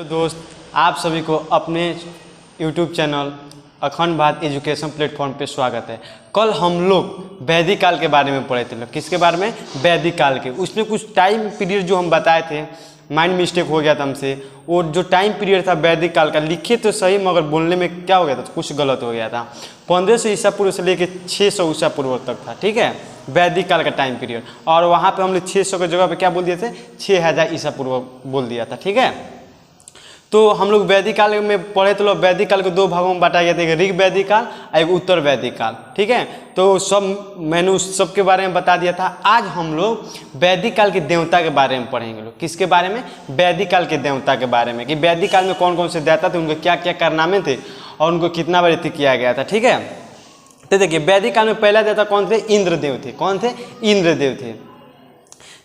तो दोस्त, आप सभी को अपने YouTube चैनल अखंड भारत एजुकेशन प्लेटफॉर्म पे स्वागत है। कल हम लोग वैदिक काल के बारे में पढ़े थे। किसके बारे में? वैदिक काल के। उसमें कुछ टाइम पीरियड जो हम बताए थे, माइंड मिस्टेक हो गया था हमसे। वो जो टाइम पीरियड था वैदिक काल का, लिखे तो सही मगर बोलने में क्या हो गया था, कुछ गलत हो गया था। 1500 ईसा पूर्व से लेकर 600 ईसा पूर्व तक था, ठीक है, वैदिक काल का टाइम पीरियड। और वहाँ पे हमने 600 की जगह पे क्या बोल दिए थे, 6000 ईसा पूर्व बोल दिया था, ठीक है। तो हम लोग वैदिक काल में पढ़े तो वैदिक काल को दो भागों में बांटा गया था, एक ऋग वैदिक काल और एक उत्तर वैदिक काल, ठीक है। तो सब मैंने उस सब के बारे में बता दिया था। आज हम लोग वैदिक काल के देवता के बारे में पढ़ेंगे। लोग किसके बारे में? वैदिक काल के देवता के बारे में, कि वैदिक काल में कौन कौन से देवता थे, उनके क्या क्या कारनामे थे और उनको कितना बार किया गया था, ठीक है। तो देखिए, वैदिक काल में पहला देवता कौन थे? इंद्रदेव थे। कौन थे? इंद्रदेव थे।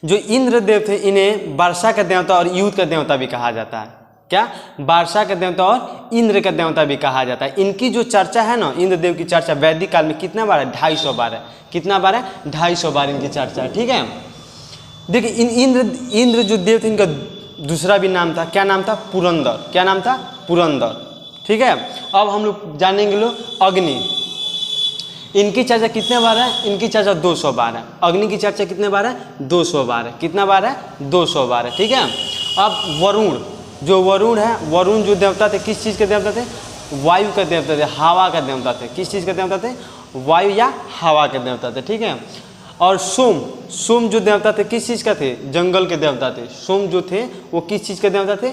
जो इंद्रदेव थे, इन्हें वर्षा का देवता और युद्ध का देवता भी कहा जाता है। क्या? वर्षा का देवता और इंद्र का देवता भी कहा जाता है। इनकी जो चर्चा है ना, इंद्रदेव की चर्चा वैदिक काल में कितना बार है? 250 बार है। कितना बार है? 250 बार इनकी चर्चा है, ठीक है। देखिए, इंद्र जो देव थे, इनका दूसरा भी नाम था। क्या नाम था? पुरंदर। क्या नाम था? पुरंदर, ठीक है। अब हम लोग जानेंगे लोग अग्नि। इनकी चर्चा कितने बार है? इनकी चर्चा 200 बार है। अग्नि की चर्चा कितने बार है? 200 बार है। कितना बार है? 200 बार है, ठीक है। अब वरुण, जो वरुण है, वरुण जो देवता थे, किस चीज़ के देवता थे? वायु का देवता थे, हवा का देवता थे। किस चीज़ के देवता थे? वायु या हवा के देवता थे, ठीक है। और सोम, सोम जो देवता थे, किस चीज़ का थे? जंगल के देवता थे। सोम जो थे वो किस चीज़ के देवता थे?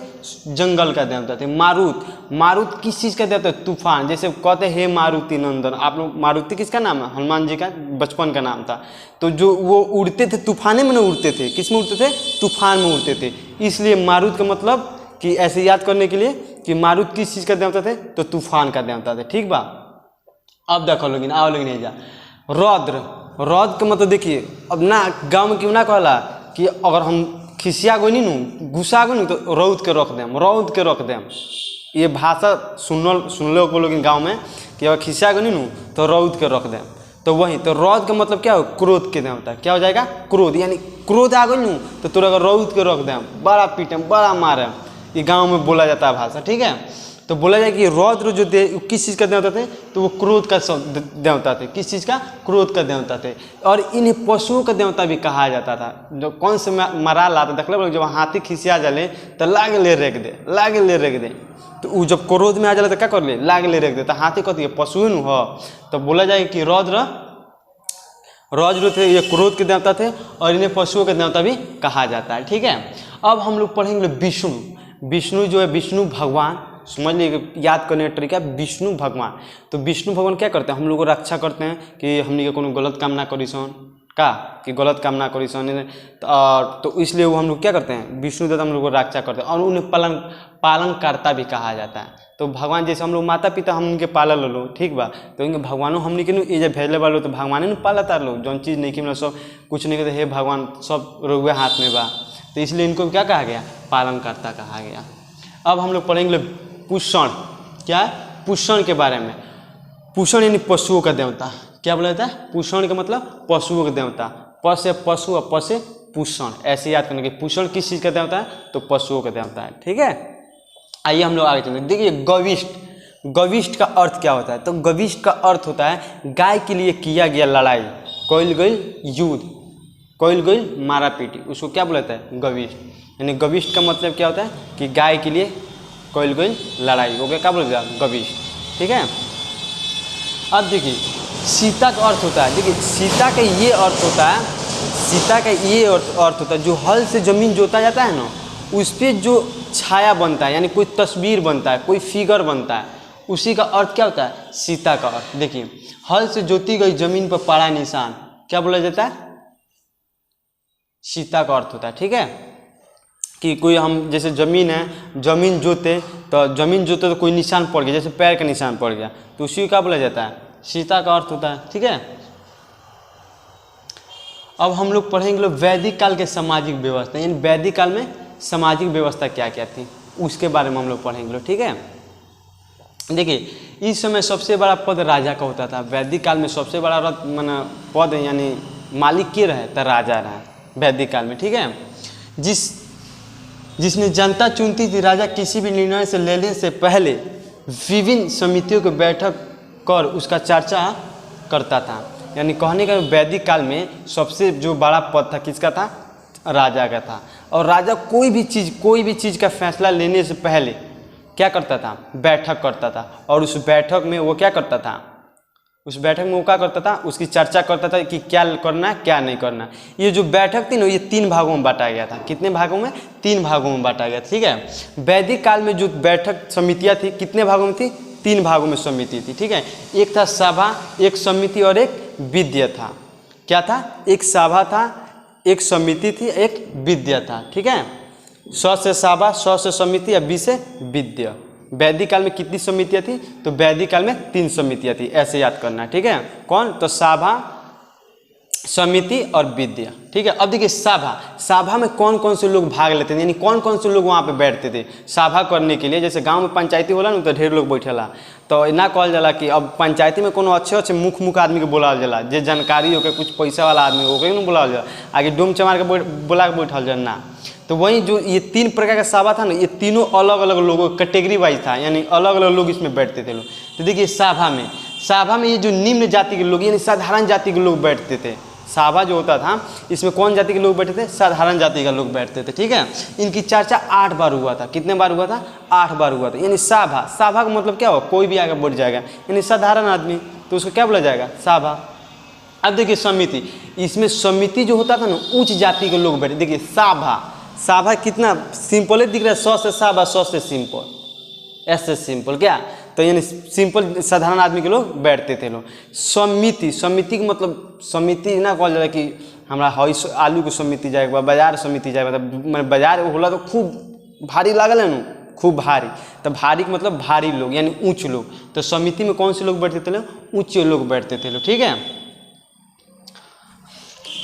जंगल का देवता थे। मारुत, मारुत किस चीज़ का देवता? तूफान। जैसे कहते हैं हे मारुति नंदन, आप लोग, मारुति किसका नाम है? हनुमान जी का बचपन का नाम था। तो जो वो उड़ते थे, तूफाने में न उड़ते थे, किस में उड़ते थे? तूफान में उड़ते थे। इसलिए मारुत का मतलब कि ऐसे याद करने के लिए कि मारुत किस चीज़ का देवता थे? तो तूफान का देवता थे, ठीक बा। अब देखो लोगिन, आओ लोगिन नहीं जा। रौद्र, रौद्र का मतलब देखिए, अब ना गाँव में क्यों ना कहला कि अगर हम खिसिया गो नहीं नू, गुस्सा गो नहीं, तो रौद के रख देम, रौद के रख देम। ये भाषा सुन लो लोगिन गाँव में कि अगर खिसिया गो नहीं नू, तो रौद के रख देम। तो वही, तो रौद का मतलब क्या हो? क्रोध के देवता। क्या हो जाएगा? क्रोध। यानी क्रोध आ गई नू, तो तोरा अगर रौद के रख देम, बड़ा पीटम, बड़ा मारे। ये गांव में बोला जाता है भाषा, ठीक है। तो बोला जाए कि रौद्र जो किस चीज़ का देवता थे? तो वो क्रोध का देवता थे। किस चीज़ का? क्रोध का देवता थे। और इन्हें पशुओं का देवता भी कहा जाता था। जो कौन से मरा लाता, देख लो, जब हाथी खिसिया जाले तो लाग ले रेख दे, लाग ले रेख दे। तो वो जब क्रोध में आ जाए तो क्या कर ले? लाग ले रेख दे। तो हाथी कहती है पशु न हो। तो बोला जाए कि रौद्र थे, ये क्रोध के देवता थे और इन्हें पशुओं का देवता भी कहा जाता है, ठीक है। अब हम लोग पढ़ेंगे विष्णु। विष्णु जो है, विष्णु भगवान, समझ लीजिए, याद करने का तरीका, विष्णु भगवान। तो विष्णु भगवान क्या करते हैं? हम लोग को रक्षा करते हैं कि हमने को गलत काम ना करी सन, का कि गलत काम ना करी सन। तो इसलिए वो हम लोग क्या करते हैं? विष्णु देवता हम लोग को रक्षा करते हैं और उन्हें पालनकर्ता भी कहा जाता है। तो भगवान जैसे हम लोग माता पिता हम उनके पाला लो, ठीक बा। तो इनके भगवानों हमने के ये जब भेजले वालों, तो भगवान ने पालता लो, जौन चीज़ नहीं कि मतलब सब कुछ नहीं कहते, हे भगवान सब रुए हाथ में बा। तो इसलिए इनको क्या कहा गया? पालनकर्ता कहा गया। अब हम लोग पढ़ेंगे पुष्ण। क्या है? पुष्ण के बारे में। पुष्ण यानी पशुओं का देवता। क्या बोला जाता है? पुष्ण का मतलब पशुओं का देवता। प से पशु और प से पुष्ण, ऐसे याद करने के। पुष्ण किस चीज़ का देवता है? तो पशुओं का देवता है, ठीक है। आइए हम लोग आगे चलते हैं। देखिए, गविष्ठ, गविष्ठ का अर्थ क्या होता है? तो गविष्ठ का अर्थ होता है गाय के लिए किया गया लड़ाई, कोइल गई युद्ध, कोइल गई मारा पीटी, उसको क्या बोला जाता है? गविष्ठ। यानी गविष्ठ का मतलब क्या होता है? कि गाय के लिए कोइल गई लड़ाई, वो क्या बोला जाता है? गविष्ठ, ठीक है। अब देखिए, सीता का अर्थ होता है, देखिए सीता का ये अर्थ होता है, सीता का ये अर्थ होता है, जो हल से ज़मीन जोता जाता है ना, उस पर जो छाया बनता है, यानी कोई तस्वीर बनता है, कोई फिगर बनता है, उसी का अर्थ क्या होता है? सीता का अर्थ। देखिए, हल से जोती गई जमीन पर पड़ा निशान, क्या बोला जाता है? सीता का अर्थ होता है, ठीक है। कि कोई हम जैसे ज़मीन है, ज़मीन जोते तो कोई निशान पड़ गया, जैसे पैर का निशान पड़ गया, तो उसी का बोला जाता है? सीता का अर्थ होता है, ठीक है। अब हम लोग पढ़ेंगे लोग वैदिक काल के सामाजिक व्यवस्था, यानी वैदिक काल में सामाजिक व्यवस्था क्या क्या थी, उसके बारे में हम लोग पढ़ेंगे लोग, ठीक है। देखिए, इस समय सबसे बड़ा पद राजा का होता था। वैदिक काल में सबसे बड़ा पद यानी मालिक के रहे तो राजा रहा वैदिक काल में, ठीक है। जिसमें जनता चुनती थी। राजा किसी भी निर्णय से लेने से पहले विभिन्न समितियों की बैठक कर उसका चर्चा करता था। यानी कहने का वैदिक काल में सबसे जो बड़ा पद था किसका था? राजा का था। और राजा कोई भी चीज़ का फैसला लेने से पहले क्या करता था? बैठक करता था। और उस बैठक में वो क्या करता था? उसकी चर्चा करता था कि क्या करना है क्या नहीं करना। ये जो बैठक थी ना ये 3 भागों में बांटा गया था। कितने भागों में? 3 भागों में बांटा गया। ठीक है, वैदिक काल में जो बैठक समितियाँ थी कितने भागों में थी? 3 भागों में समिति थी। ठीक है, एक था सभा, एक समिति और एक विद्या था। क्या था? एक सभा था, एक समिति थी, एक विद्या था। ठीक है, 100 से सभा, 100 से समिति या 20 से विद्या। वैदिक काल में कितनी समितियाँ थी? तो वैदिक काल में 3 समितियाँ थी। ऐसे याद करना। ठीक है, कौन? तो सभा, समिति और विद्या। ठीक है, अब देखिए सभा में कौन कौन से लोग भाग लेते थे, यानी कौन कौन से लोग वहाँ पे बैठते थे सभा करने के लिए। जैसे गांव में पंचायती होला ना तो ढेर लोग बैठेला, तो ना कहल जाला कि अब पंचायती में कोनो अच्छे मुख्य आदमी के बुलावल जाला, जे जानकारी होके कुछ पैसा वाला आदमी होके ना बुलावल जाला, आगे डूम चमार के बुला के बैठल जाला ना। तो वही जो ये 3 प्रकार का सभा था ना, ये तीनों अलग अलग लोगों कैटेगरी वाइज था, यानी अलग अलग लोग इसमें बैठते थे लोग। तो देखिए सभा में ये जो निम्न जाति के लोग यानी साधारण जाति के लोग बैठते थे। सभा जो होता था इसमें कौन जाति के लोग बैठते थे? साधारण जाति का लोग बैठते थे। ठीक है, इनकी चर्चा 8 बार हुआ था। कितने बार हुआ था? 8 बार हुआ था। यानी सभा का मतलब क्या हो? कोई भी आगे बढ़ जाएगा, यानी साधारण आदमी, तो उसको क्या बोला जाएगा? सभा। अब देखिए समिति, इसमें समिति जो होता था ना उच्च जाति के लोग बैठे। देखिए सभा कितना सिंपल दिख रहा है, 100 से सभा, 100 से सिंपल, ऐसे सिंपल क्या? तो यानी सिंपल साधारण आदमी के लोग बैठते थे लोग। समिति का मतलब समिति ना कहल जाला कि हमरा हई आलू के समिति जाएगा, बाजार समिति जाएगा, मतलब बाजार होला तो खूब भारी लागल है ना, खूब भारी, तो भारी का मतलब भारी लोग यानी ऊँच लोग। तो समिति में कौन से लोग बैठते थे लोग? ऊँच लोग बैठते थे लोग। ठीक है,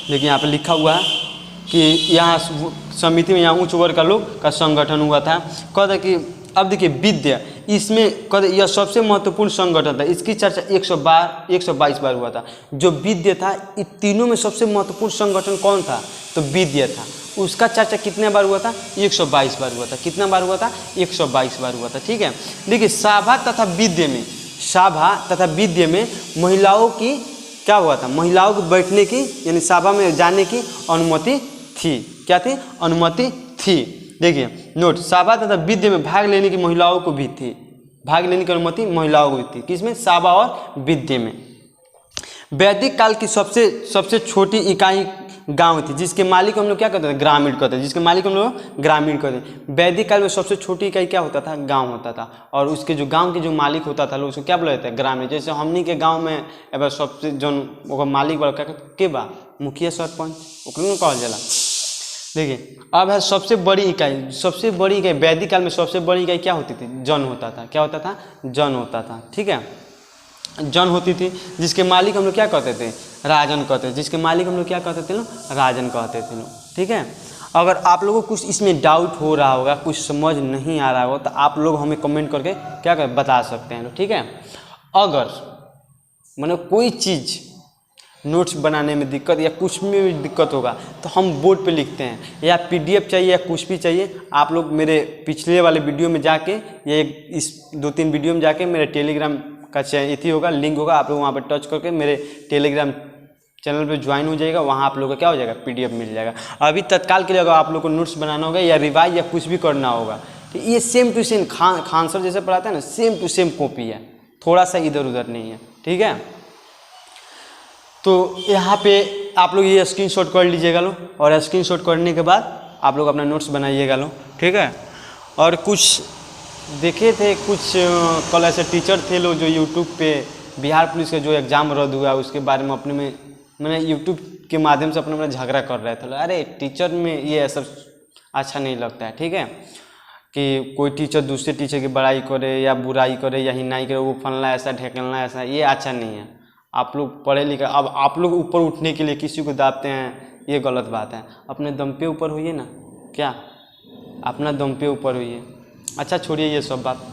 लेकिन यहाँ पे लिखा हुआ है कि यहाँ समिति में यहाँ उच्च वर्ग का लोग का संगठन हुआ था। कहते कि अब देखिए विद्या, इसमें कहते यह सबसे महत्वपूर्ण संगठन था। इसकी चर्चा 122 बार हुआ था। जो विद्या था, इन तीनों में सबसे महत्वपूर्ण संगठन कौन था? तो विद्या था। उसका चर्चा कितने बार हुआ था? 122 बार हुआ था। कितना बार हुआ था? 122 बार हुआ था। ठीक है, देखिए सभा तथा विद्या में महिलाओं की क्या हुआ था? महिलाओं को बैठने की यानी सभा में जाने की अनुमति थी। क्या थी? अनुमति थी। देखिए नोट, सभा तथा विद्या में भाग लेने की महिलाओं को भी थी, भाग लेने की अनुमति महिलाओं को भी थी। किसमें? सभा और विद्या में। वैदिक काल की सबसे छोटी इकाई गांव थी, जिसके मालिक हम लोग क्या कहते थे? ग्रामीण कहते हैं। जिसके मालिक हम लोग ग्रामीण कहते हैं। वैदिक काल में सबसे छोटी इकाई क्या होता था? गांव होता था। और उसके जो गांव के जो मालिक होता था लोग उसको क्या बोला जाता है? ग्रामीण। जैसे हमनी के गांव में एबार सबसे जो मालिक बा के बा? मुखिया सरपंच, ओकरे कहल जाला। देखिए अब है सबसे बड़ी इकाई वैदिक काल में सबसे बड़ी इकाई क्या होती थी? जन होता था। क्या होता था? जन होता था। ठीक है, जन होती थी, जिसके मालिक हम लोग क्या कहते थे? राजन कहते थे। जिसके मालिक हम लोग क्या कहते थे? राजन कहते थे। ठीक है, अगर आप लोगों को कुछ इसमें डाउट हो रहा होगा, कुछ समझ नहीं आ रहा होगा, तो आप लोग हमें कमेंट करके क्या कर बता सकते हैं। ठीक है, अगर मतलब कोई चीज़ नोट्स बनाने में दिक्कत या कुछ में भी दिक्कत होगा तो हम बोर्ड पे लिखते हैं, या PDF चाहिए या कुछ भी चाहिए, आप लोग मेरे पिछले वाले वीडियो में जाके या इस 2-3 वीडियो में जाके मेरे टेलीग्राम का इथी होगा, लिंक होगा, आप लोग वहाँ पे टच करके मेरे टेलीग्राम चैनल पे ज्वाइन हो जाएगा। वहाँ आप लोगों को क्या हो जाएगा? PDF मिल जाएगा। अभी तत्काल के लिए अगर आप लोग को नोट्स बनाना होगा या रिवाइज या कुछ भी करना होगा, तो ये same to same Khan sir जैसे पढ़ाते हैं ना, सेम टू सेम कॉपी है, थोड़ा सा इधर उधर नहीं है। ठीक है, तो यहाँ पे आप लोग ये स्क्रीनशॉट कर लीजिएगा लो, और स्क्रीनशॉट करने के बाद आप लोग अपना नोट्स बनाइएगा लो। ठीक है, और कुछ देखे थे कुछ कल ऐसे टीचर थे लोग जो यूट्यूब पे बिहार पुलिस का जो एग्ज़ाम रद्द हुआ उसके बारे में अपने में मैंने यूट्यूब के माध्यम से अपने में झगड़ा कर रहे थे। अरे टीचर में ये सब अच्छा नहीं लगता है। ठीक है, कि कोई टीचर दूसरे टीचर की बड़ाई करे या बुराई करे या हिनाई करे, वो फलना ऐसा ढेकलना ऐसा, ये अच्छा नहीं है। आप लोग पढ़े लिखे, अब आप लोग ऊपर उठने के लिए किसी को दाबते हैं, ये गलत बात है। अपने दम पे ऊपर होइए ना, क्या अपना दम पे ऊपर होइए। अच्छा छोड़िए ये सब बात।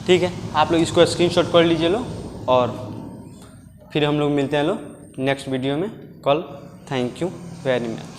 ठीक है, आप लोग इसको स्क्रीनशॉट कर लीजिए लो, और फिर हम लोग मिलते हैं लो नेक्स्ट वीडियो में कल। Thank you very much.